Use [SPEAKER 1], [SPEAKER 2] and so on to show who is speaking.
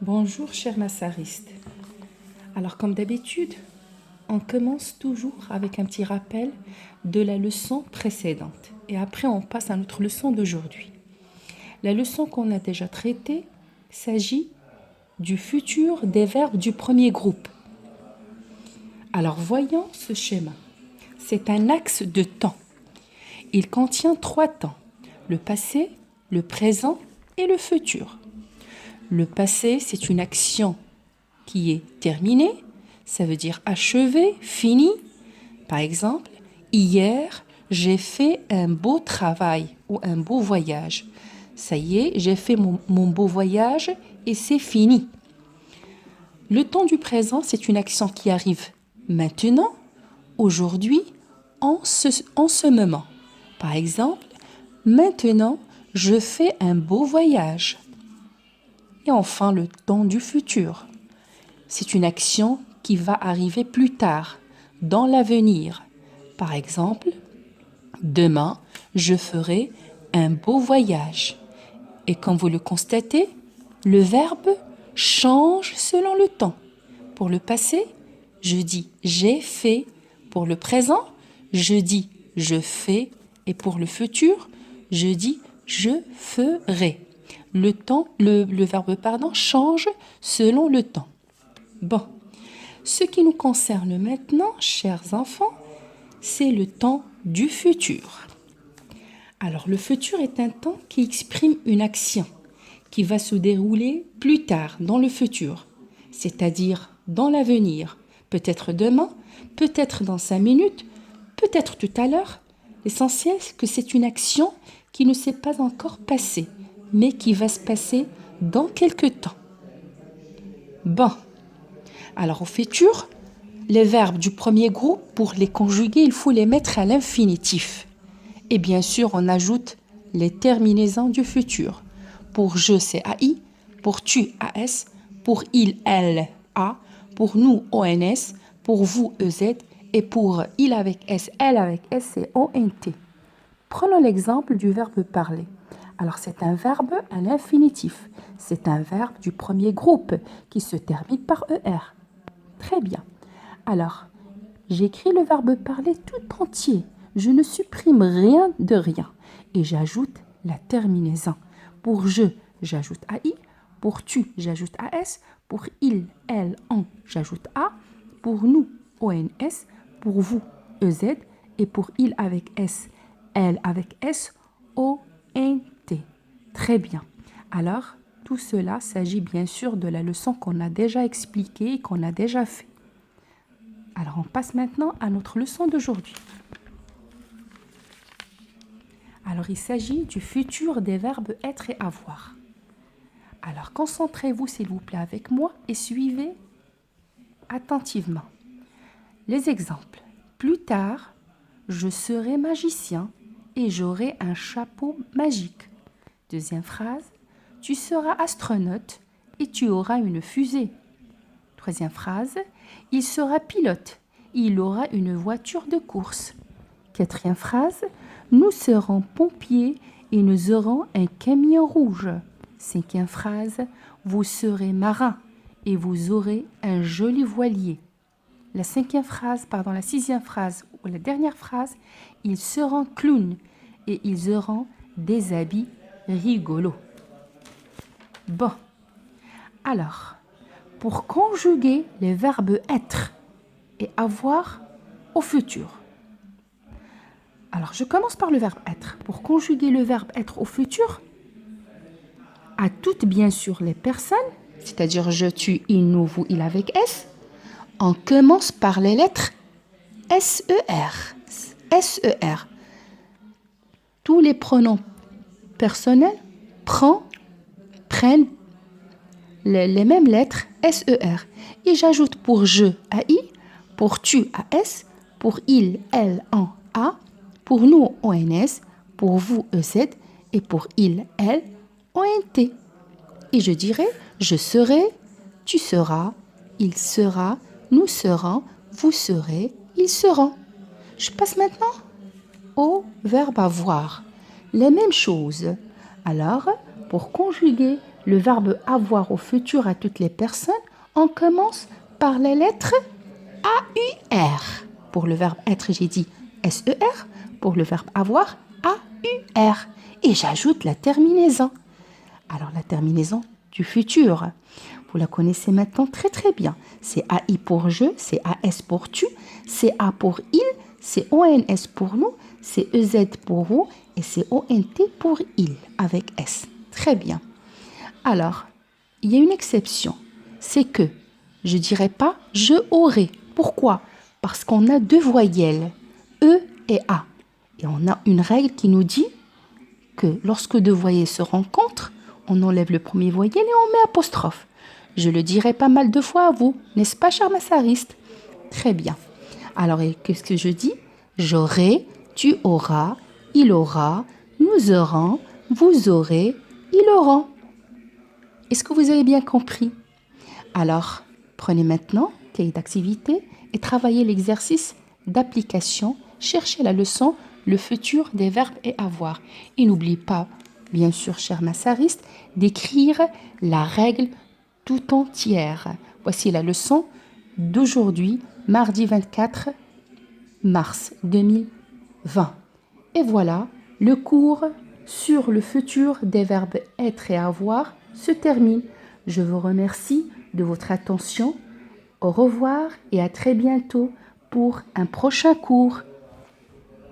[SPEAKER 1] Bonjour, chers massaristes. Alors, comme d'habitude, on commence toujours avec un petit rappel de la leçon précédente. Et après, on passe à notre leçon d'aujourd'hui. La leçon qu'on a déjà traitée s'agit du futur des verbes du premier groupe. Alors, voyons ce schéma. C'est un axe de temps. Il contient 3 temps, le passé, le présent et le futur. Le passé, c'est une action qui est terminée, ça veut dire achevé, fini. Par exemple, hier, j'ai fait un beau travail ou un beau voyage. Ça y est, j'ai fait mon beau voyage et c'est fini. Le temps du présent, c'est une action qui arrive maintenant, aujourd'hui, en ce moment. Par exemple, maintenant, je fais un beau voyage. Et enfin, le temps du futur. C'est une action qui va arriver plus tard, dans l'avenir. Par exemple, demain, je ferai un beau voyage. Et comme vous le constatez, le verbe change selon le temps. Pour le passé, je dis j'ai fait. Pour le présent, je dis je fais. Et pour le futur, je dis je ferai. Le verbe change selon le temps. Bon, ce qui nous concerne maintenant, chers enfants, c'est le temps du futur. Alors, le futur est un temps qui exprime une action qui va se dérouler plus tard, dans le futur, c'est-à-dire dans l'avenir, peut-être demain, peut-être dans 5 minutes, peut-être tout à l'heure. L'essentiel, c'est que c'est une action qui ne s'est pas encore passée, mais qui va se passer dans quelque temps. Bon. Alors au futur, les verbes du premier groupe, pour les conjuguer, il faut les mettre à l'infinitif. Et bien sûr, on ajoute les terminaisons du futur. Pour je, c'est AI. Pour tu, AS. Pour il, elle, A. Pour nous, ONS. Pour vous, EZ. Et pour il avec S, elle avec S, c'est ONT. Prenons l'exemple du verbe parler. Alors c'est un verbe à l'infinitif. C'est un verbe du premier groupe qui se termine par ER. Très bien. Alors, j'écris le verbe parler tout entier. Je ne supprime rien de rien. Et j'ajoute la terminaison. Pour je, j'ajoute AI. Pour tu, j'ajoute AS. Pour il, elle, on, j'ajoute A. Pour nous, ONS. Pour vous, EZ. Et pour il avec S, elle avec S, ONT. Très bien. Alors, tout cela s'agit bien sûr de la leçon qu'on a déjà expliquée et qu'on a déjà fait. Alors, on passe maintenant à notre leçon d'aujourd'hui. Alors, il s'agit du futur des verbes être et avoir. Alors, concentrez-vous s'il vous plaît avec moi et suivez attentivement. Les exemples. Plus tard, je serai magicien et j'aurai un chapeau magique. Deuxième phrase. Tu seras astronaute et tu auras une fusée. Troisième phrase. Il sera pilote et il aura une voiture de course. Quatrième phrase. Nous serons pompiers et nous aurons un camion rouge. Cinquième phrase. Vous serez marin et vous aurez un joli voilier. La sixième phrase ou la dernière phrase. Ils seront clowns et ils auront des habits rigolos. Bon, alors, pour conjuguer les verbes être et avoir au futur. Alors, je commence par le verbe être. Pour conjuguer le verbe être au futur, à toutes bien sûr les personnes, c'est-à-dire je, tu, il, nous, vous, il avec S, on commence par les lettres SER. SER. Tous les pronoms personnels prennent les mêmes lettres SER. Et j'ajoute pour je AI, pour tu AS, pour il, elle, en A, pour nous ONS, pour vous EZ et pour il, elle, ONT. Et je dirais je serai, tu seras, il sera, nous serons, vous serez, ils seront. Je passe maintenant au verbe avoir. Les mêmes choses. Alors, Pour conjuguer le verbe avoir au futur à toutes les personnes, on commence par la lettre AUR. Pour le verbe être, j'ai dit SER. Pour le verbe avoir, AUR. Et j'ajoute la terminaison. Alors la terminaison du futur, vous la connaissez maintenant très très bien. C'est AI pour je, c'est AS pour tu, c'est A pour il, c'est ONS pour nous, c'est EZ pour vous et c'est ONT pour il avec S. Très bien. Alors, il y a une exception. C'est que je ne dirais pas je aurais. Pourquoi? Parce qu'on a deux voyelles, E et A. Et on a une règle qui nous dit que lorsque deux voyelles se rencontrent, on enlève le premier voyelle et on met apostrophe. Je le dirai pas mal de fois à vous, n'est-ce pas, cher massariste? Très bien. Alors, qu'est-ce que je dis? J'aurai, tu auras, il aura, nous aurons, vous aurez, ils auront. Est-ce que vous avez bien compris? Alors, prenez maintenant cahier d'activité et travaillez l'exercice d'application. Cherchez la leçon, le futur des verbes et avoir. Et n'oubliez pas, bien sûr, cher massariste, d'écrire la règle tout entière. Voici la leçon d'aujourd'hui, mardi 24 mars 2020. Et voilà, le cours sur le futur des verbes être et avoir se termine. Je vous remercie de votre attention. Au revoir et à très bientôt pour un prochain cours.